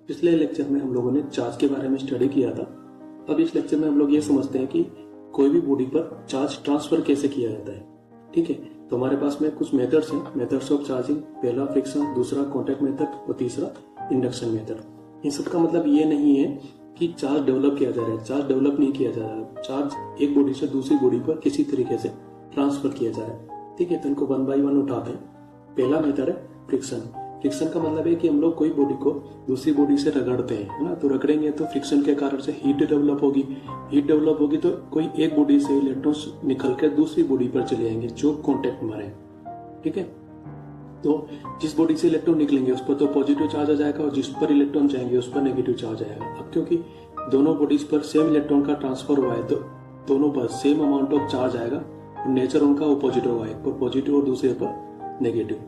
पिछले लेक्चर में हम लोगों ने चार्ज के बारे में स्टडी किया था। अब इस लेक्चर में हम लोग ये समझते हैं कि कोई भी बॉडी पर चार्ज ट्रांसफर कैसे किया जाता है। ठीक है, तो हमारे पास में कुछ मेथड्स हैं, मेथड्स ऑफ चार्जिंग। पहला फ्रिक्शन, दूसरा कॉन्टैक्ट मेथड और तीसरा इंडक्शन मेथड। इन सब का मतलब ये नहीं है कि चार्ज डेवलप किया जा रहा है, चार्ज डेवलप नहीं किया जा रहा है, चार्ज एक बॉडी से दूसरी बॉडी पर किसी तरीके से ट्रांसफर किया जा रहा है। ठीक है, तो इनको वन बाय वन उठाते हैं। पहला मेथड है फ्रिक्शन। फ्रिक्शन का मतलब है कि हम लोग कोई बॉडी को दूसरी बॉडी से रगड़ते हैं, है ना। तो रगड़ेंगे तो फ्रिक्शन के कारण से हीट डेवलप होगी, हीट डेवलप होगी तो कोई एक बॉडी से इलेक्ट्रॉन्स निकल कर दूसरी बॉडी पर चले जाएंगे जो कॉन्टेक्ट में है। ठीक है, तो जिस बॉडी से इलेक्ट्रॉन निकलेंगे उस पर तो पॉजिटिव चार्ज आ जाएगा और जिस पर इलेक्ट्रॉन जाएंगे उस पर नेगेटिव चार्ज आएगा। अब क्योंकि दोनों बॉडीज पर सेम इलेक्ट्रॉन का ट्रांसफर हुआ है तो दोनों पर सेम अमाउंट ऑफ चार्ज आएगा और नेचर उनका ऑपोजिट होगा, एक पर पॉजिटिव और दूसरे पर नेगेटिव।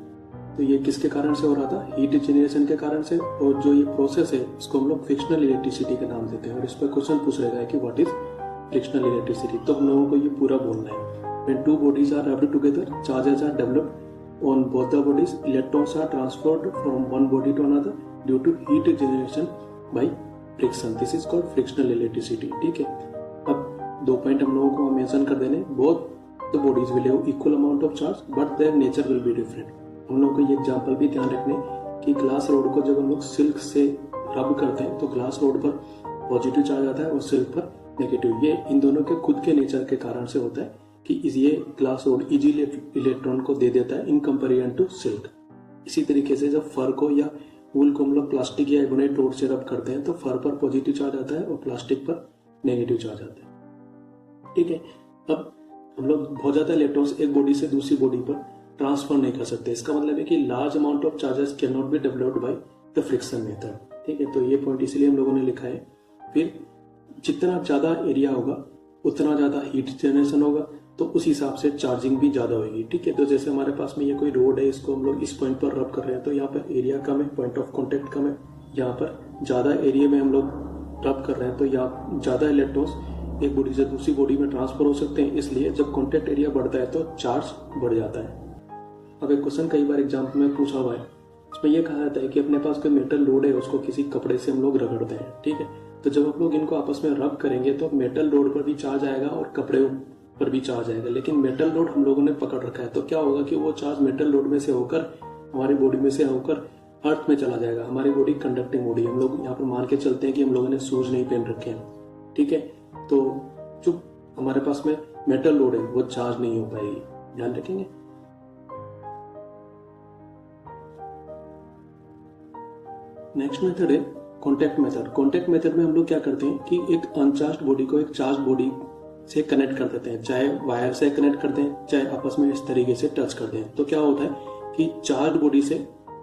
तो ये किसके कारण से हो रहा था? हीट जनरेशन के कारण से। और जो ये प्रोसेस है इसको हम लोग फ्रिक्शनल इलेक्ट्रिसिटी का नाम देते हैं। और इस पर क्वेश्चन पूछ रहेगा कि व्हाट इज फ्रिक्शनल इलेक्ट्रिसिटी। तो हम लोगों को ये पूरा बोलना है। When two bodies are rubbed together, charges are developed on both the bodies. Electrons are transferred from one body to another due to heat generation by friction. This is called frictional electricity. ठीक है, अब दो point हम लोगों को mention कर देने। Both the bodies will have equal amount of charge, but their nature will be different. हम लोग को ये एग्जाम्पल भी ध्यान रखने कि ग्लास रोड को जब हम लोग सिल्क से रब करते हैं तो ग्लास रोड पर पॉजिटिव चार्ज आता है और सिल्क पर नेगेटिव। ये इन दोनों के खुद के नेचर के कारण से होता है कि ये ग्लास रोड इजीली इलेक्ट्रॉन को दे देता है इन कंपेरिजन टू सिल्क। इसी तरीके से जब फर को या वूल को हम लोग प्लास्टिक या एबोनेट रोड से रब करते हैं तो फर पर पॉजिटिव चार्ज आता है और प्लास्टिक पर नेगेटिव चार्ज आता है। ठीक है, अब हम लोग बहुत ज्यादा इलेक्ट्रॉन्स एक बॉडी से दूसरी बॉडी पर ट्रांसफर नहीं कर सकते। इसका मतलब है कि large amount of charges can not be developed by the friction method. ठीक है, तो ये पॉइंट इसलिए हम लोगों ने लिखा है। फिर जितना ज्यादा एरिया होगा उतना ज्यादा हीट जनरेशन होगा तो उस हिसाब से चार्जिंग भी ज्यादा होगी। ठीक है, तो जैसे हमारे पास में ये कोई रोड है, इसको हम लोग इस पॉइंट पर रब कर रहे हैं तो यहाँ पर एरिया कम है, पॉइंट ऑफ कॉन्टेक्ट कम है। यहाँ पर ज्यादा एरिया में हम लोग रब कर रहे हैं तो यहाँ ज्यादा इलेक्ट्रॉन्स एक बॉडी से दूसरी बॉडी में ट्रांसफर हो सकते हैं। इसलिए जब कॉन्टेक्ट एरिया बढ़ता है तो चार्ज बढ़ जाता है। अब एक क्वेश्चन कई बार एग्जाम में पूछा हुआ है, इसमें यह कहा जाता है कि अपने पास कोई मेटल रोड है उसको किसी कपड़े से हम लोग रगड़ते हैं। ठीक है, तो जब हम लोग इनको आपस में रब करेंगे तो मेटल रोड पर भी चार्ज आएगा और कपड़े पर भी चार्ज आएगा। लेकिन मेटल रोड हम लोगों ने पकड़ रखा है तो क्या होगा कि वो चार्ज मेटल रोड में से होकर हमारी बॉडी में से होकर अर्थ में चला जाएगा। हमारी बॉडी कंडक्टिंग बॉडी, हम लोग यहाँ पर मान के चलते हैं कि हम लोगों ने शूज नहीं पहन रखे हैं। ठीक है, तो जो हमारे पास में मेटल रोड है वो चार्ज नहीं हो पाएगी, ध्यान रखेंगे। नेक्स्ट मेथड है कॉन्टैक्ट मेथड। कॉन्टैक्ट मेथड में हम लोग क्या करते हैं कि एक अनचार्ज बॉडी को एक चार्ज बॉडी से कनेक्ट कर देते हैं, चाहे वायर से कनेक्ट करते हैं चाहे आपस में इस तरीके से टच करते हैं। तो क्या होता है कि चार्ज बॉडी से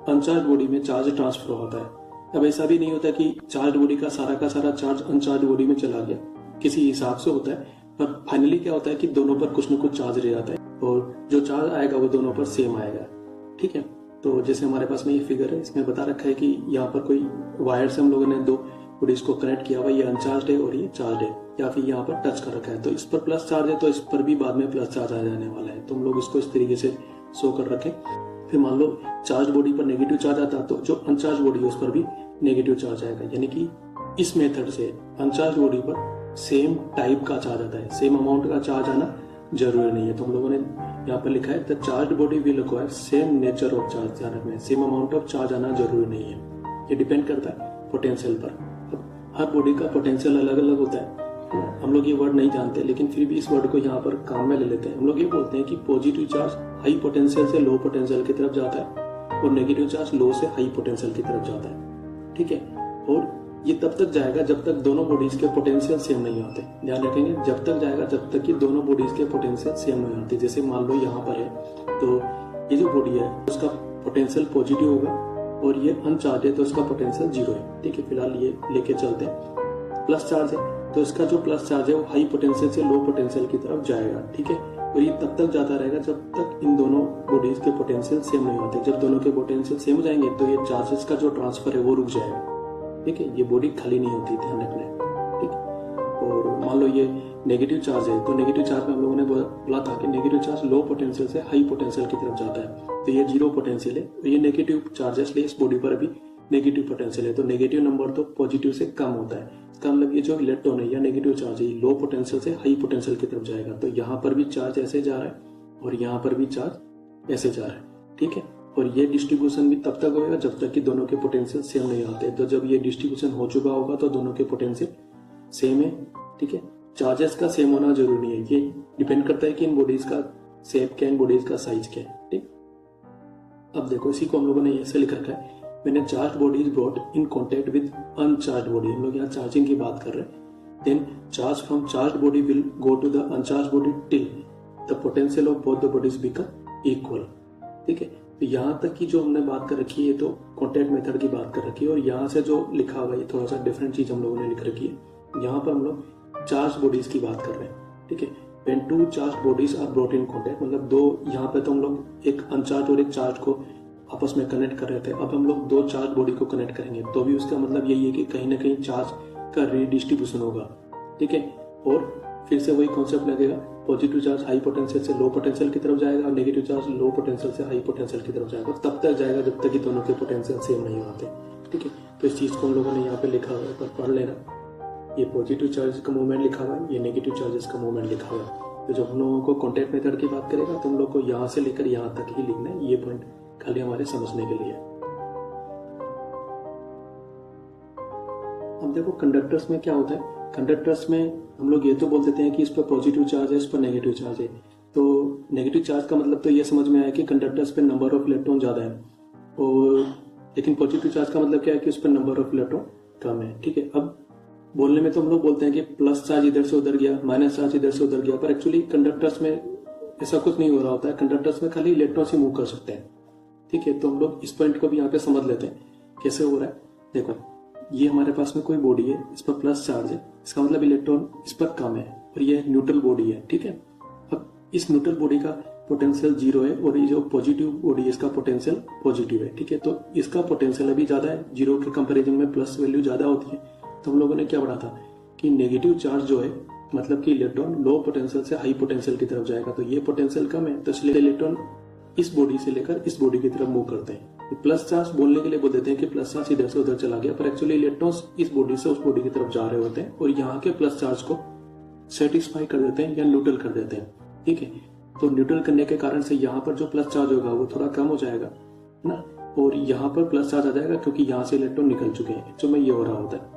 अनचार्ज बॉडी में चार्ज ट्रांसफर होता है। अब ऐसा भी नहीं होता कि चार्ज बॉडी का सारा चार्ज अनचार्ज बॉडी में चला गया, किसी हिसाब से होता है। पर फाइनली क्या होता है कि दोनों पर कुछ न कुछ चार्ज रह जाता है और जो चार्ज आएगा वो दोनों पर सेम आएगा। ठीक है, तो जैसे हमारे पास में ये फिगर है, इसमें बता रखा है कि यहाँ पर कोई वायर से हम लोगों ने दो बॉडीज को कनेक्ट किया हुआ, ये अनचार्ज है और ये चार्ज है, या फिर यहाँ पर टच कर रखा है। तो इस पर प्लस चार्ज है तो इस पर भी बाद में प्लस चार्ज आ जाने वाला है। तो हम लोग इसको इस तरीके से शो कर रखें। फिर मान लो चार्ज बॉडी पर नेगेटिव चार्ज आता है तो जो अनचार्ज बॉडी है उस पर भी नेगेटिव चार्ज आएगा। यानी कि इस मेथड से अनचार्ज बॉडी पर सेम टाइप का चार्ज आता है, सेम अमाउंट का चार्ज आना जरूरी नहीं है। तो हम लोगों ने यहाँ पर लिखा है the charge body will require same nature of charge. ध्यान रखना है, सेम अमाउंट ऑफ चार्ज आना जरूरी नहीं है, ये डिपेंड करता है पोटेंशियल पर। अब हर बॉडी का पोटेंशियल अलग अलग होता है। हम लोग ये वर्ड नहीं जानते लेकिन फिर भी इस वर्ड को यहाँ पर काम में ले लेते हैं। हम लोग ये बोलते हैं कि पॉजिटिव चार्ज हाई पोटेंशियल से लो पोटेंशियल की तरफ जाता है और नेगेटिव चार्ज लो से हाई पोटेंशियल की तरफ जाता है। ठीक है, और ये तब तक जाएगा जब तक दोनों बॉडीज के पोटेंशियल सेम नहीं होते। ध्यान रखेंगे, जब तक जाएगा जब तक कि दोनों बॉडीज के पोटेंशियल सेम नहीं होते। जैसे मान लो यहाँ पर है तो ये जो बॉडी है उसका पोटेंशियल पॉजिटिव होगा और ये अनचार्ज है तो उसका पोटेंशियल 0 है। ठीक है, फिलहाल ये लेके चलते हैं। प्लस चार्ज है तो इसका जो प्लस चार्ज है वो हाई पोटेंशियल से लो पोटेंशियल की तरफ जाएगा। ठीक है, और ये तब तक जाता रहेगा जब तक इन दोनों बॉडीज के पोटेंशियल सेम नहीं होते। जब दोनों के पोटेंशियल सेम हो जाएंगे तो ये चार्जेस का जो ट्रांसफर है वो रुक जाएगा। ठीक है, ये बॉडी खाली नहीं होती, ध्यान रखना है। ठीक, और मान लो ये नेगेटिव चार्ज है तो नेगेटिव चार्ज में हम लोगों ने बोला था कि नेगेटिव चार्ज लो पोटेंशियल से हाई पोटेंशियल की तरफ जाता है। तो ये 0 पोटेंशियल है और ये नेगेटिव चार्जेस ले इस बॉडी पर अभी नेगेटिव पोटेंशियल है, तो नेगेटिव नंबर तो पॉजिटिव से कम होता है। इसका मतलब ये जो इलेक्ट्रॉन है या नेगेटिव चार्ज है लो पोटेंशियल से हाई पोटेंशियल की तरफ जाएगा। तो यहाँ पर भी चार्ज ऐसे जा रहा है और यहाँ पर भी चार्ज ऐसे जा रहा है, ठीक है। और ये डिस्ट्रीब्यूशन भी तब तक होगा जब तक कि दोनों के पोटेंशियल सेम नहीं आते। तो जब ये डिस्ट्रीब्यूशन हो चुका होगा तो दोनों के पोटेंशियल सेम है, ठीक है। चार्जेस का सेम होना जरूरी है, ये डिपेंड करता है कि इन बॉडीज का शेप क्या है, इन बॉडीज का साइज क्या है, ठीक। अब देखो इसी को हम लोगों ने ऐसे लिख रखा है, मैंने charge body is brought in contact with uncharge body. हम लोग यहाँ चार्जिंग की बात कर रहे हैं। Then charge from charge body will go to the uncharge body till the potential of both the bodies become equal, ठीक है। तो यहाँ तक की जो हमने बात कर रखी है तो कॉन्टेक्ट मेथड की बात कर रखी है, और यहाँ से जो लिखा हुआ है थोड़ा सा डिफरेंट चीज हम लोगों ने लिख रखी है। यहाँ पर हम लोग चार्ज बॉडीज की बात कर रहे हैं, ठीक है। When two charge bodies are brought in contact, मतलब दो, यहाँ पे तो हम लोग एक अनचार्ज और एक चार्ज को आपस में कनेक्ट कर रहे थे, अब हम लोग दो चार्ज बॉडी को कनेक्ट करेंगे तो भी उसका मतलब यही है कि कहीं ना कहीं चार्ज का रीडिस्ट्रीब्यूशन होगा, ठीक है। और फिर से वही कॉन्सेप्ट लगेगा, पॉजिटिव चार्ज हाई पोटेंशियल से लो पोटेंशियल की तरफ जाएगा और नेगेटिव चार्ज लो पोटेंशियल से हाई पोटेंशियल की तरफ जाएगा, तब तक जाएगा जब तक कि दोनों के पोटेंशियल सेम नहीं होते, ठीक है। तो इस चीज को हम लोगों ने यहाँ पे लिखा हुआ है, पर पढ़ लेना। ये पॉजिटिव चार्ज का मूवमेंट लिखा हुआ है, ये नेगेटिव चार्जेस का मूवमेंट लिखा हुआ है। तो जब हम लोगों को कॉन्टेक्ट मेथड की बात करेगा तो हम लोग को यहाँ से लेकर यहाँ तक ही लिखना है, ये पॉइंट खाली हमारे समझने के लिए। अब देखो कंडक्टर्स में क्या होता है, कंडक्टर्स में हम लोग ये तो बोल देते हैं कि इस पर पॉजिटिव चार्ज है, इस पर नेगेटिव चार्ज है। तो नेगेटिव चार्ज का मतलब तो ये समझ में आया कि कंडक्टर्स पे नंबर ऑफ इलेक्ट्रॉन ज्यादा है, और लेकिन पॉजिटिव चार्ज का मतलब क्या है कि उस पर नंबर ऑफ इलेक्ट्रॉन कम है, ठीक है। अब बोलने में तो हम लोग बोलते हैं कि प्लस चार्ज इधर से उधर गया, माइनस चार्ज इधर से उधर गया, पर एक्चुअली कंडक्टर्स में ऐसा कुछ नहीं हो रहा होता है। कंडक्टर्स में खाली इलेक्ट्रॉन ही मूव कर सकते हैं, ठीक है। तो हम लोग इस पॉइंट को भी यहाँ पे समझ लेते हैं कैसे हो रहा है। देखो ये हमारे पास में कोई बॉडी है, इस पर प्लस चार्ज है, इसका मतलब इलेक्ट्रॉन इस पर कम है, और ये न्यूट्रल बॉडी है, ठीक है। अब इस न्यूट्रल बॉडी का पोटेंशियल 0 है और ये जो पॉजिटिव बॉडी है इसका पोटेंशियल पॉजिटिव है, ठीक है। तो इसका पोटेंशियल अभी ज्यादा है, 0 के कंपेरिजन में प्लस वैल्यू ज्यादा होती है। तो हम लोगों ने क्या पढ़ा था कि नेगेटिव चार्ज जो है मतलब कि इलेक्ट्रॉन लो पोटेंशियल से हाई पोटेंशियल की तरफ जाएगा, तो ये पोटेंशियल कम है, तो इसलिए इलेक्ट्रॉन इस बॉडी से लेकर इस बॉडी की तरफ मूव करते हैं। प्लस चार्ज बोलने के लिए बोल देते हैं कि प्लस चार्ज इधर से उधर चला गया, पर एक्चुअली इलेक्ट्रॉन्स इस बॉडी से उस बॉडी की तरफ जा रहे होते हैं और यहाँ के प्लस चार्ज को सेटिस्फाई कर देते हैं या न्यूट्रल कर देते हैं, ठीक है। तो न्यूट्रल करने के कारण से यहाँ पर जो प्लस चार्ज होगा वो थोड़ा कम हो जाएगा ना, और यहाँ पर प्लस चार्ज आ जाएगा क्योंकि यहाँ से इलेक्ट्रॉन निकल चुके हैं, जो में ये हो रहा होता है।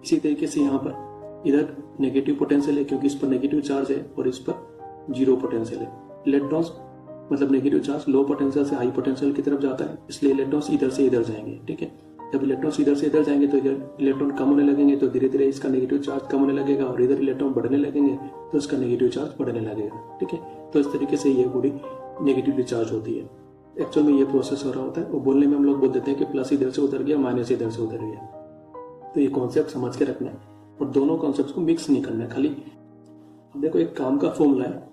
इसी तरीके से यहाँ पर इधर नेगेटिव पोटेंशियल है क्योंकि इस पर नेगेटिव चार्ज है और इस पर 0 पोटेंशियल है। इलेक्ट्रॉन्स मतलब नेगेटिव चार्ज लो पोटेंशियल से हाई पोटेंशियल की तरफ जाता है, इसलिए इलेक्ट्रॉन्स इधर से इधर जाएंगे, ठीक है। जब इलेक्ट्रॉन्स इधर से इधर जाएंगे तो इधर इलेक्ट्रॉन कम होने लगेंगे, तो धीरे धीरे इसका नेगेटिव चार्ज कम होने लगेगा, और इधर इलेक्ट्रॉन बढ़ने लगेंगे तो इसका नेगेटिव चार्ज बढ़ने लगेगा, ठीक है। तो इस तरीके से ये बॉडी नेगेटिवली चार्ज होती है। एक्चुअल में ये प्रोसेस हो रहा होता है, और बोलने में हम लोग बोल देते हैं कि प्लस इधर से उधर गया, माइनस इधर से उधर गया। तो ये कॉन्सेप्ट समझ के रखना है और दोनों कॉन्सेप्ट को मिक्स नहीं करना है खाली। अब देखो एक काम का फॉर्मूला है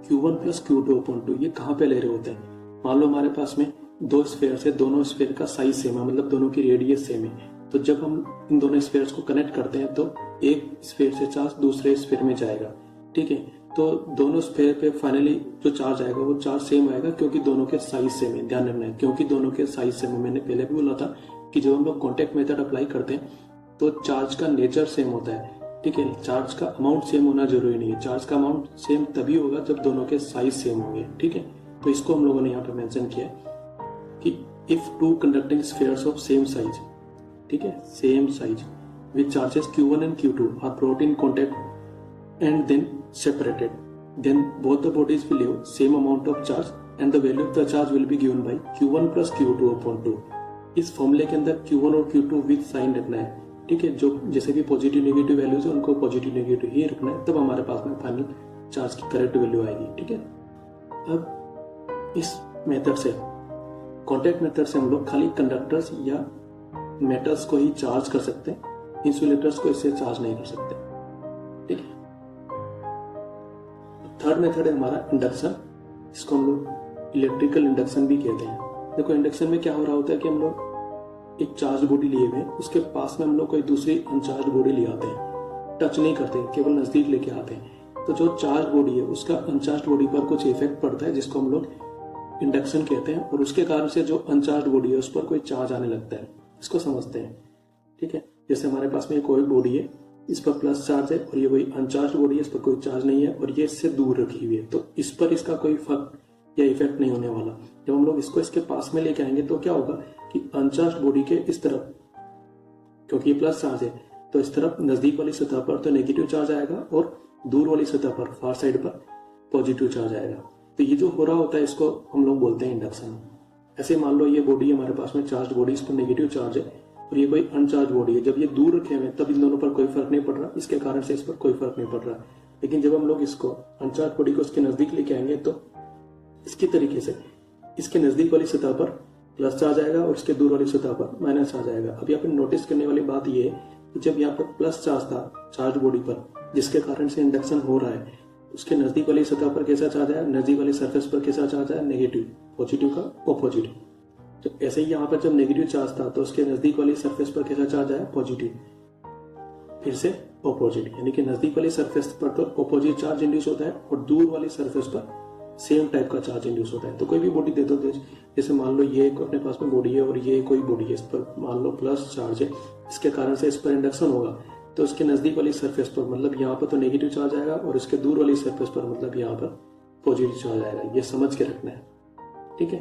Q1 प्लस Q2/2, ये कहाँ पे ले रहे होते हैं। मान लो हमारे पास में दो स्फेयर है, दोनों स्फेयर का साइज सेम है, मतलब दोनों की रेडियस सेम है। तो जब हम इन दोनों स्फेयर्स को कनेक्ट करते हैं तो एक स्फेयर से चार्ज दूसरे स्फेयर में जाएगा, ठीक है। तो दोनों स्फेयर पे फाइनली जो चार्ज आएगा वो चार्ज सेम आएगा क्योंकि दोनों के साइज सेम है। ध्यान रखना है क्योंकि दोनों के साइज सेम है। मैंने पहले भी बोला था कि जब हम लोग कॉन्टेक्ट मेथड अप्लाई करते हैं तो चार्ज का नेचर सेम होता है, ठीक है। चार्ज का अमाउंट सेम होना जरूरी नहीं है, चार्ज का अमाउंट सेम तभी होगा जब दोनों के साइज सेम होंगे, ठीक है। तो इसको हम लोगों ने यहाँ पे मेंशन किया है कि if two conducting spheres of same size, ठीक है, same size with charges Q1 and Q2 are brought in contact and then separated, then both the bodies will have same amount of charge and the value of the charge will be given by Q1 plus Q2/2। इस फॉर्मूले के अंदर Q1 और Q2 with sign रखना है, ठीक है। जो जैसे भी पॉजिटिव नेगेटिव वैल्यूज है उनको पॉजिटिव नेगेटिव ही रखना है, तब हमारे पास में फाइनल चार्ज की करेक्ट वैल्यू आएगी, ठीक है। अब इस मेथड से कॉन्टेक्ट मेथड से हम लोग खाली कंडक्टर्स या मेटल्स को ही चार्ज कर सकते हैं, इंसुलेटर्स को इससे चार्ज नहीं कर सकते, ठीक है। थर्ड मेथड है हमारा इंडक्शन, इसको हम लोग इलेक्ट्रिकल इंडक्शन भी कहते हैं। देखो इंडक्शन में क्या हो रहा होता है कि हम लोग एक चार्ज बॉडी लिए हुए हैं, उसके पास में हम लोग कोई दूसरी अनचार्ज बॉडी ले आते हैं, टच नहीं करते, केवल नजदीक लेके आते हैं। तो जो चार्ज बॉडी है उसका अनचार्ज बॉडी पर कुछ इफेक्ट पड़ता है जिसको हम लोग इंडक्शन कहते हैं, और उसके कारण से जो अनचार्ज बॉडी है उस पर कोई चार्ज आने लगता है, इसको समझते हैं। ठीक है, जैसे हमारे पास में कोई बॉडी है, इस पर प्लस चार्ज है, और ये कोई अनचार्ज बॉडी है, इस पर कोई चार्ज नहीं है, और ये इससे दूर रखी हुई है, तो इस पर इसका कोई फर्क या इफेक्ट नहीं होने वाला। जब हम लोग इसको इसके पास में लेके आएंगे तो क्या होगा कि अनचार्ज बॉडी के इस तरफ, क्योंकि ये प्लस चार्ज है, तो इस तरफ नजदीक वाली सतह पर तो नेगेटिव चार्ज आएगा, और दूर वाली सतह पर फार साइड पर पॉजिटिव चार्ज आएगा। तो ये जो हो रहा होता है इसको हम लोग बोलते हैं इंडक्शन। ऐसे मान लो ये बॉडी हमारे पास में चार्ज बॉडी, इस पर नेगेटिव चार्ज है, और ये कोई अनचार्ज बॉडी है। जब ये दूर रखे हुए तब इन दोनों पर कोई फर्क नहीं पड़ रहा, इसके कारण से इस पर कोई फर्क नहीं पड़ रहा। लेकिन जब हम लोग इसको अनचार्ज बॉडी को इसके नजदीक लेके आएंगे तो इसकी तरीके से इसके नजदीक वाली सतह पर प्लस चार्ज आएगा और इसके दूर वाली सतह पर माइनस चार्ज आएगा। अब यहाँ पर नोटिस करने वाली बात यह है कि जब यहाँ पर प्लस चार्ज था चार्ज बॉडी पर, जिसके कारण से इंडक्शन हो रहा है, उसके नजदीक वाली सतह पर कैसा चार्ज आया, नजदीक वाली सरफेस पर कैसा चार्ज आया, नेगेटिव, पॉजिटिव का ऑपोजिट। तो ऐसे ही यहाँ पर जब नेगेटिव चार्ज था तो उसके नजदीक वाली सरफेस पर कैसा चार्ज आया, पॉजिटिव, फिर से ऑपोजिट, यानी कि नजदीक वाली सरफेस पर तो ऑपोजिट चार्ज इंड्यूस होता है और दूर वाली सरफेस पर सेम टाइप का चार्ज इंड्यूस होता है। तो कोई भी बॉडी दे दो, जैसे मान लो ये अपने पास में बॉडी है और ये कोई बॉडी है, इस पर मान लो प्लस चार्ज है, इसके कारण से इस पर इंडक्शन होगा, तो उसके नजदीक वाली सरफेस पर मतलब यहाँ पर तो नेगेटिव चार्ज आएगा, और इसके दूर वाली सरफेस पर मतलब यहाँ पर पॉजिटिव चार्ज आएगा। ये समझ के रखना है, ठीक है।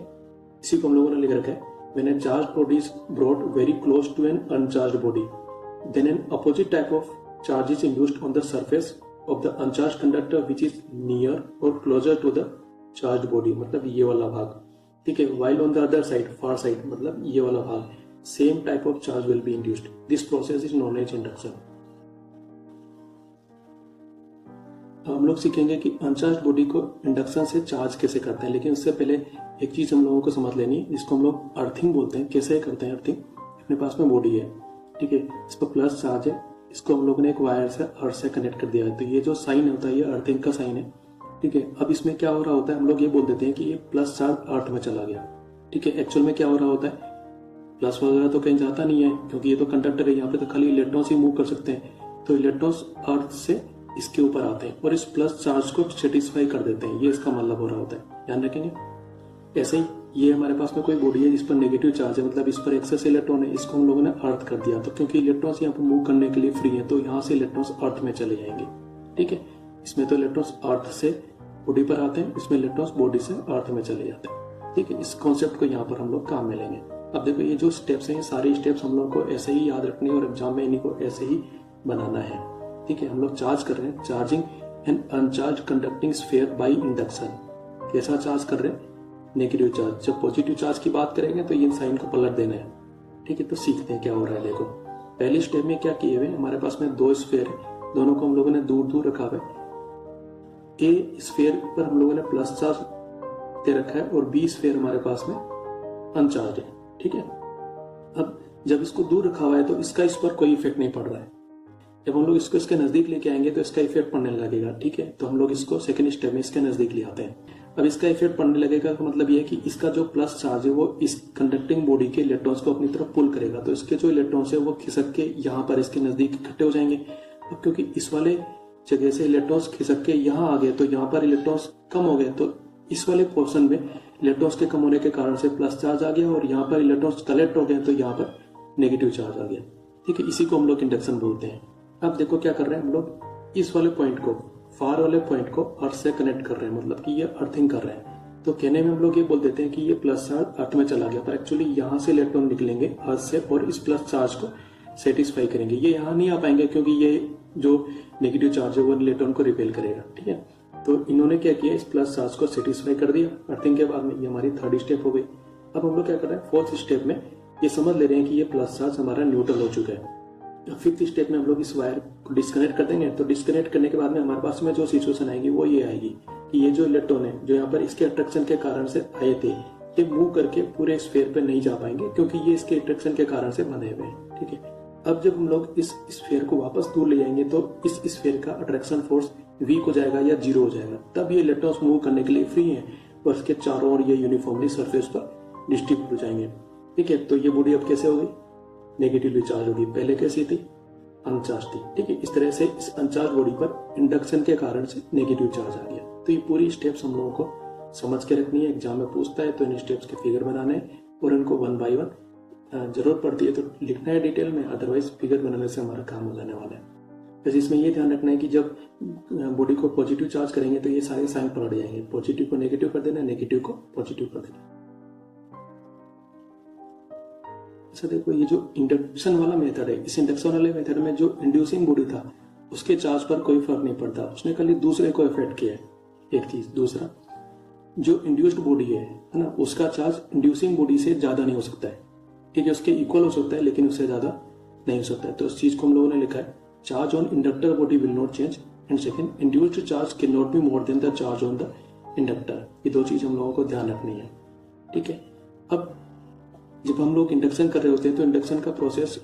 इसी को हम लोगों ने लिख रखा है, when a charge body is brought very close to an uncharged body, then an opposite type of charge is induced on the surface of the uncharged conductor which is near or closer to the charge body, मतलब ये वाला भाग, ठीक है। While on the other side, far side, मतलब ये वाला भाग, same type of charge will be induced. This process is known as induction. हम लोग सीखेंगे कि अनचार्ज बॉडी को इंडक्शन से चार्ज कैसे करते हैं, लेकिन उससे पहले एक चीज हम लोगों को समझ लेनी है, जिसको हम लोग अर्थिंग बोलते हैं। कैसे करते हैं अर्थिंग? अपने पास में बॉडी है, ठीक है, इस पर प्लस चार्ज है, इसको हम लोगों ने एक वायर से अर्थ से कनेक्ट कर दिया है, तो ये जो साइन होता है ये अर्थिंग का साइन है, ठीक है। अब इसमें क्या हो रहा होता है, हम लोग ये बोल देते हैं कि ये प्लस चार्ज अर्थ में चला गया, ठीक है। एक्चुअल में क्या हो रहा होता है, प्लस वगैरह तो कहीं जाता नहीं है, क्योंकि ये तो कंडक्टर है, यहाँ पे तो खाली इलेक्ट्रॉन्स ही मूव कर सकते हैं। तो इलेक्ट्रॉन्स अर्थ से इसके ऊपर आते हैं और इस प्लस चार्ज को सेटिस्फाई कर देते हैं, ये इसका मतलब हो रहा होता है, ध्यान रखेंगे। ऐसे ही ये हमारे पास में कोई बॉडी है जिस पर नेगेटिव चार्ज है, मतलब इस पर एक्सेस इलेक्ट्रॉन है, इसको हम लोगों ने अर्थ कर दिया, तो क्योंकि इलेक्ट्रॉन्स यहाँ पर मूव करने के लिए फ्री है, तो यहाँ से इलेक्ट्रॉन्स अर्थ में चले जाएंगे, ठीक है। इसमें तो इलेक्ट्रॉन्स अर्थ से बॉडी पर आते हैं, इसमें इलेक्ट्रॉन्स बॉडी से अर्थ में चले जाते हैं, ठीक है। इस कॉन्सेप्ट को यहाँ पर हम लोग काम में लेंगे। अब देखो ये जो स्टेप्स हैं, ये सारे स्टेप्स हम लोग को ऐसे ही याद रखने और एग्जाम में इन्हीं को ऐसे ही बनाना है, ठीक है। हम लोग चार्ज कर रहे हैं, charging an uncharged conducting sphere by induction. कैसा चार्ज कर रहे हैं? Negative charge. जब पॉजिटिव चार्ज की बात करेंगे तो ये साइन को पलट देना है, ठीक है। तो सीखते हैं क्या हो रहा है। देखो पहले स्टेप में क्या किए हुए, हमारे पास में दो स्फीयर है, दोनों को हम लोगों ने दूर दूर रखा हुआ है। ए स्फीयर पर हम लोगों ने प्लस चार्ज दे रखा है और बी स्फीयर हमारे पास में अनचार्ज है, ठीक है। अब जब इसको दूर रखा हुआ है तो इसका इस पर कोई इफेक्ट नहीं पड़ रहा है। जब हम लोग इसको इसके नजदीक लेके आएंगे तो इसका इफेक्ट पड़ने लगेगा, ठीक है। तो हम लोग इसको सेकंड स्टेप में इसके नजदीक ले आते हैं। अब इसका इफेक्ट पड़ने लगेगा तो मतलब ये है कि इसका जो प्लस चार्ज है वो इस कंडक्टिंग बॉडी के इलेक्ट्रॉन्स को अपनी तरफ पुल करेगा, तो इसके जो इलेक्ट्रॉन्स है वो खिसक के यहाँ पर इसके नजदीक इकट्ठे हो जाएंगे। अब क्योंकि इस वाले जगह से इलेक्ट्रॉन्स खिसक के यहाँ आ गए तो यहाँ पर इलेक्ट्रॉन्स कम हो गए, तो इस वाले पोर्शन में इलेक्ट्रॉन्स के कम होने के कारण से प्लस चार्ज आ गया और यहाँ पर इलेक्ट्रॉन्स कलेक्ट हो गए तो यहाँ पर नेगेटिव चार्ज आ गया, ठीक है। इसी को हम लोग इंडक्शन बोलते हैं। अब देखो क्या कर रहे हैं हम लोग, इस वाले पॉइंट को, फार वाले पॉइंट को अर्थ से कनेक्ट कर रहे हैं, मतलब कि ये अर्थिंग कर रहे हैं। तो कहने में हम लोग ये बोल देते हैं कि ये प्लस चार्ज अर्थ में चला गया, पर एक्चुअली यहाँ से इलेक्ट्रॉन निकलेंगे अर्थ से और इस प्लस चार्ज को सेटिस्फाई करेंगे। ये यहाँ नहीं आ पाएंगे क्योंकि ये जो नेगेटिव चार्ज है वो इलेक्ट्रॉन को रिपेल करेगा, ठीक है। तो इन्होंने क्या किया, इस प्लस चार्ज को सेटिस्फाई कर दिया अर्थिंग के बाद में। ये हमारी थर्ड स्टेप हो गई। अब हम लोग क्या कर रहे हैं, फोर्थ स्टेप में ये समझ ले रहे हैं कि ये प्लस चार्ज हमारा न्यूट्रल हो चुका है। फिफ्थ स्टेप में हम लोग इस वायर को डिस्कनेक्ट कर देंगे। तो डिस्कनेक्ट करने के बाद में हमारे पास में जो सिचुएशन आएगी वो ये आएगी कि ये जो इलेक्ट्रॉन है जो यहाँ पर इसके अट्रैक्शन के कारण से आए थे, ये मूव करके पूरे स्फीयर पे नहीं जा पाएंगे क्योंकि ये इसके अट्रैक्शन के कारण से बंधे हुए हैं, ठीक है। अब जब हम लोग इस स्फीयर को वापस दूर ले जाएंगे तो इस स्फीयर का अट्रैक्शन फोर्स वीक हो जाएगा या जीरो हो जाएगा, तब ये इलेक्ट्रॉन्स मूव करने के लिए फ्री हैं और इसके चारों ओर ये यूनिफॉर्मली सरफेस पर डिस्ट्रीब्यूट हो जाएंगे, ठीक है। तो ये बॉडी अब कैसे होगी, नेगेटिवली चार्ज होगी। पहले कैसी थी, अनचार्ज थी, ठीक है। इस तरह से इस अनचार्ज बॉडी पर इंडक्शन के कारण से नेगेटिव चार्ज आ गया। तो ये पूरी स्टेप्स हम लोगों को समझ के रखनी है। एग्जाम में पूछता है तो इन स्टेप्स के फिगर बनाने हैं और इनको 1 बाय 1 जरूरत पड़ती है तो लिखना है डिटेल में, अदरवाइज फिगर बनाने से हमारा काम हो जाने वाला है। वैसे इसमें ये ध्यान रखना है कि जब बॉडी को पॉजिटिव चार्ज करेंगे तो ये सारे साइन पलट जाएंगे, पॉजिटिव को नेगेटिव कर देना, नेगेटिव को पॉजिटिव कर देना। अच्छा देखो, ये जो इंडक्शन वाला मेथड है, इस इंडक्शन वाले मेथड में जो इंड्यूसिंग बॉडी था उसके चार्ज पर कोई फर्क नहीं पड़ता, उसने खाली दूसरे को इफेक्ट किया है। एक चीज, दूसरा जो इंड्यूस्ड बॉडी है ना, उसका चार्ज इंड्यूसिंग बॉडी से ज्यादा नहीं हो सकता है, ठीक है, उसके इक्वल हो सकता है लेकिन उससे ज्यादा नहीं हो सकता है। तो इस चीज को हम लोगों ने लिखा है, charge on inductor body will not change, and second induced charge can not be more than the charge on the inductor. ये दो चीज हम लोगों को ध्यान रखनी है, ठीक है। अब जब हम लोग इंडक्शन कर रहे होते हैं तो इंडक्शन का प्रोसेस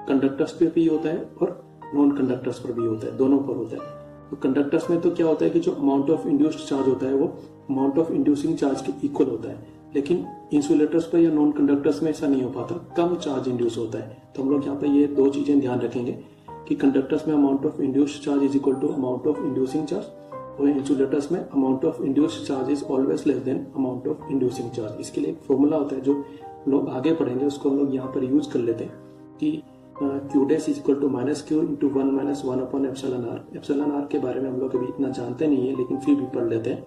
कंडक्टर्स पे भी होता है और नॉन कंडक्टर्स पर भी होता है, दोनों पर होता है। तो कंडक्टर्स में तो क्या होता है कि जो अमाउंट ऑफ इंड्यूस्ड चार्ज होता है वो अमाउंट ऑफ इंड्यूसिंग चार्ज के इक्वल होता है, लेकिन इंसुलेटर्स पर या नॉन कंडक्टर्स में ऐसा नहीं हो पाता, कम चार्ज इंड्यूस होता है। तो हम लोग यहाँ पे ये दो चीजें ध्यान रखेंगे कि कंडक्टर्स में amount of induced charge is equal to amount of inducing charge, और इंसुलेटर्स में amount of induced charge is always less than amount of inducing charge. इसके लिए एक फॉर्मूला होता है जो लोग आगे पढ़ेंगे, उसको हम लोग यहाँ पर यूज कर लेते हैं कि Q dash is equal to minus Q into 1 minus 1 upon epsilon R. Epsilon R के बारे में हम लोग अभी इतना जानते नहीं है, लेकिन फिर भी पढ़ लेते हैं।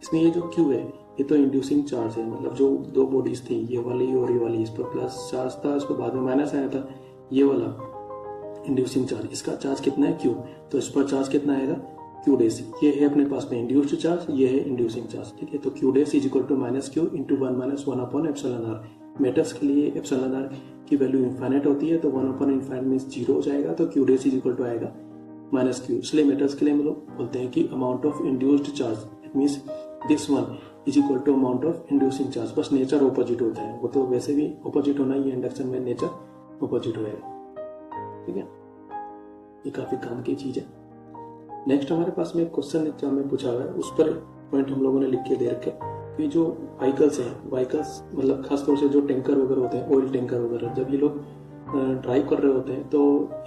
इसमें ये जो Q है ये तो इंड्यूसिंग चार्ज है, मतलब जो दो बॉडीज थी, ये वाली और ये वाली, इस पर प्लस चार्ज था, उसके बाद में माइनस आया था, ये वाला इंड्यूसिंग चार्ज, इसका चार्ज कितना है Q, तो इस पर चार्ज कितना आएगा Q डैश। ये है अपने पास में इंड्यूस्ड चार्ज, ये है इंड्यूसिंग चार्ज, ठीक है। तो Q dash is equal to minus Q into 1 minus 1 upon epsilon R. Metals के लिए एप्सिलॉन आर की वैल्यू इनफाइनाइट होती है, तो 1 अपॉन इनफाइनाइट मींस 0 हो जाएगा, तो Q dash is equal to आएगा माइनस क्यू। इसलिए मेटल्स के लिए हम लोग बोलते हैं कि amount of induced charge, it means this one is equal to amount of inducing charge. बस नेचर ऑपोजिट होता है, वो तो वैसे भी ऑपोजिट होना ही है, इंडक्शन में नेचर ऑपोजिट होएगा, ठीक है। ये काफी काम की चीज है। नेक्स्ट हमारे पास में एक क्वेश्चन एग्जाम में पूछा हुआ है, उस पर पॉइंट हम लोगों ने लिख के दे रखे कि जो व्हीकल्स हैं, व्हीकल्स मतलब खासतौर से जो टैंकर वगैरह होते हैं, ऑयल टैंकर वगैरह, जब ये लोग ड्राइव कर रहे होते हैं तो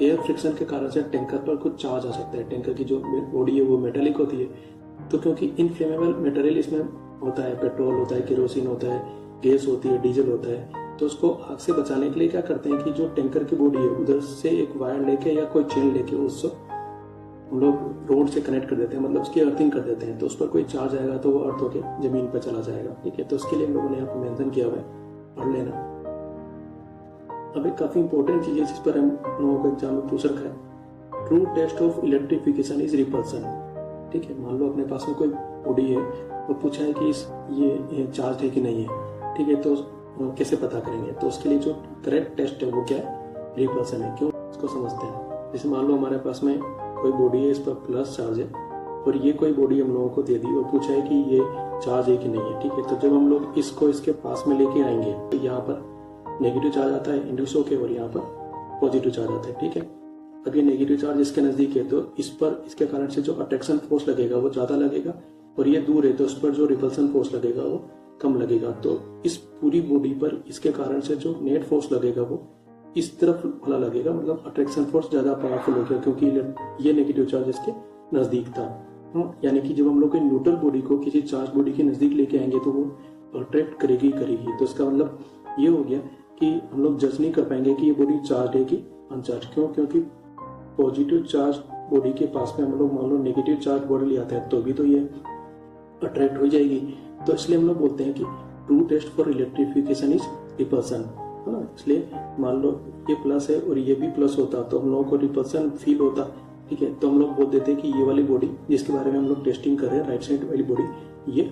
एयर फ्रिक्शन के कारण से टैंकर पर कुछ चार्ज आ सकता है। टैंकर की जो बॉडी है वो मेटेलिक होती है, तो क्योंकि इनफ्लेमेबल मटेरियल इसमें होता है, पेट्रोल होता है, केरोसिन होता है, गैस होती है, डीजल होता है, तो उसको आग से बचाने के लिए क्या करते हैं कि जो टैंकर की बॉडी है उधर से एक वायर लेके या कोई चेन लेके उसको हम लोग रोड से कनेक्ट कर देते हैं, मतलब उसकी अर्थिंग कर देते हैं, तो उस पर कोई चार्ज आएगा तो वो अर्थ होके जमीन पर चला जाएगा, ठीक है। तो उसके लिए हम लोगों ने यहाँ पर मेंशन किया हुआ है, पढ़ लेना। अब एक काफी इंपॉर्टेंट चीज है जिस पर हम लोगों को एग्जाम में पूछ रखा है, true test of electrification is repulsion, ठीक है। मान लो अपने पास में कोई बॉडी है, वो पूछा है कि ये चार्ज है कि नहीं है, ठीक है, तो कैसे पता करेंगे। तो उसके लिए जो करेक्ट टेस्ट है वो क्या है, रिपल्सन है। क्यों, इसको समझते हैं। जैसे मान लो हमारे पास में कोई बॉडी है, इस पर प्लस चार्ज है, और ये कोई बॉडी हम लोगों को दे दी और पूछा है कि ये चार्ज है कि नहीं है, ठीक है। तो जब हम लोग इसको इसके पास में लेके आएंगे तो यहाँ पर नेगेटिव चार्ज आता है इंड्यूस होके, और यहाँ पर पॉजिटिव चार्ज आता है, ठीक है। अब ये नेगेटिव चार्ज इसके नजदीक है तो इस पर इसके कारण से जो अट्रैक्शन फोर्स लगेगा वो ज्यादा लगेगा, और ये दूर है तो उस पर जो रिपल्सन फोर्स लगेगा वो कम लगेगा। तो इस पूरी बॉडी पर इसके कारण से जो नेट फोर्स लगेगा वो इस तरफ वाला लगेगा, मतलब अट्रैक्शन फोर्स ज्यादा पावरफुल हो गया क्योंकि ये नेगेटिव चार्ज इसके नजदीक था। यानी कि जब हम लोग न्यूट्रल बॉडी को किसी चार्ज बॉडी के नजदीक लेके आएंगे तो वो अट्रैक्ट करेगी। तो इसका मतलब ये हो गया कि हम लोग जज नहीं कर पाएंगे कि ये बॉडी चार्ज है कि अनचार्ज। क्यों, क्योंकि पॉजिटिव चार्ज बॉडी के पास में हम लोग मान लो नेगेटिव चार्ज बॉडी ले आते हैं तो भी तो ये अट्रैक्ट हो जाएगी। तो इसलिए हम लोग बोलते हैं कि true test for electrification is repulsion, है ना। इसलिए मान लो ये प्लस है और ये भी प्लस होता तो हम लोगों को रिपल्सन फील होता, ठीक है। तो हम लोग बोल देते कि ये वाली बॉडी जिसके बारे में हम लोग टेस्टिंग कर रहे हैं, राइट साइड वाली बॉडी, ये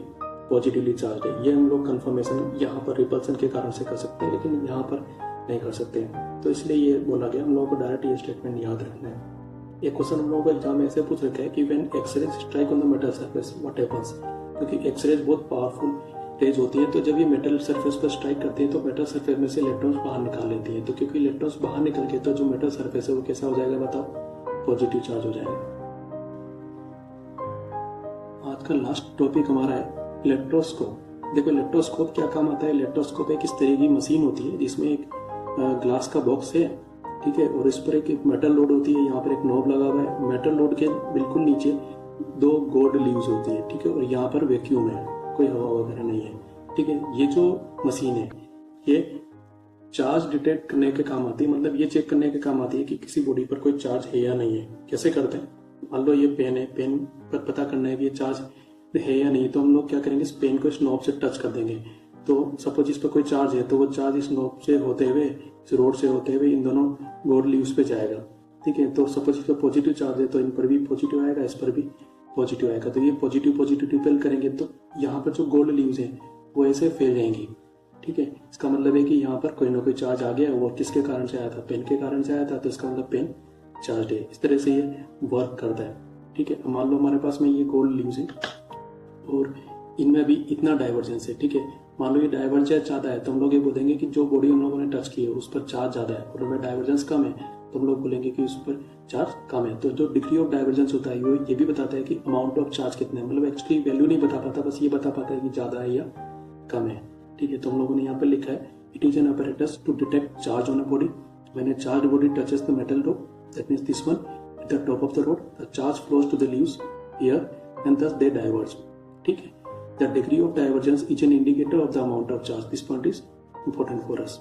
पॉजिटिवली चार्ज है। ये हम लोग कंफर्मेशन यहाँ पर रिपल्सन के कारण से कर सकते हैं, लेकिन यहाँ पर नहीं कर सकते। तो इसलिए ये बोला गया, हम लोगों को डायरेक्ट ये स्टेटमेंट याद रखना है। एक क्वेश्चन हम लोगों को एग्जाम में ऐसे पूछ रखा है कि when X-rays strike on the metal surface what happens, क्योंकि एक्सरेज बहुत पावरफुल रेज होती है, तो जब ये मेटल सरफेस पर स्ट्राइक करती है तो मेटल सरफेस में से इलेक्ट्रॉन्स बाहर निकाल लेती है। तो क्योंकि इलेक्ट्रॉन्स बाहर निकल के तो जो मेटल सरफेस है वो कैसा हो जाएगा बताओ, पॉजिटिव चार्ज हो जाएगा। आज का लास्ट टॉपिक हमारा है इलेक्ट्रोस्कोप। देखो इलेक्ट्रोस्कोप क्या काम आता है। इलेक्ट्रोस्कोप एक इस तरह की मशीन होती है जिसमें एक ग्लास का बॉक्स है, ठीक है, और इस पर एक मेटल लोड होती है। यहाँ पर एक नॉब लगा हुआ है। मेटल लोड के बिल्कुल नीचे 2 गोल्ड लीव्स होती है, ठीक है, और यहाँ पर वैक्यूम है। कोई हवा वगैरह नहीं है। ठीक है, ये जो मशीन है ये चार्ज डिटेक्ट करने के काम आती है, मतलब ये चेक करने के काम आती है कि किसी बॉडी पर कोई चार्ज है या नहीं है। कैसे करते हैं, मान लो ये पेन है, पेन पर पता करना है कि ये चार्ज है या नहीं, तो हम लोग क्या करेंगे, इस पेन को इस नॉब से टच कर देंगे। तो सपोज इस पर कोई चार्ज है तो वो चार्ज इस नॉब से होते हुए, इस रोड से होते हुए इन दोनों गोल्ड लीव्स पे जाएगा। ठीक है, तो सपोज इस पर पॉजिटिव चार्ज है तो इन पर भी पॉजिटिव आएगा, इस पर भी पॉजिटिव आएगा। तो ये पॉजिटिव पॉजिटिव रिपेल करेंगे तो यहाँ पर जो गोल्ड लीव्स है वो ऐसे फैल जाएंगी। ठीक है, इसका मतलब है कि यहाँ पर कोई ना कोई चार्ज आ गया, वो किसके कारण से आया था, पेन के कारण से आया था, तो इसका मतलब पेन चार्ज है। इस तरह से ये वर्क करता है। ठीक है, मान लो हमारे पास में ये गोल्ड लीव्स है और इनमें भी इतना डाइवर्जेंस है। ठीक है, मान लो ये डाइवर्जेंस ज्यादा है तो हम लोग ये बोलेंगे कि जो बॉडी हम लोगों ने टच की है उस पर चार्ज ज्यादा है, और उनमें डाइवर्जेंस कम है तो हम लोग बोलेंगे कि उस पर चार्ज कम है। तो जो डिग्री ऑफ डाइवर्जेंस होता है वो ये भी बताता है कि अमाउंट ऑफ चार्ज कितना है, मतलब एक्चुअली वैल्यू नहीं बता पाता, बस ये बता पाता है कि ज्यादा है या कम है। ठीक है, तो हम लोगों ने यहाँ पर लिखा है it is an apparatus to detect charge on a body when a charged body touches the metal rope, that means this one at the top of the rod, the charge flows to the leaves here and thus they diverge. ठीक है, the degree of divergence is an indicator of the amount of charge. This point is important for us.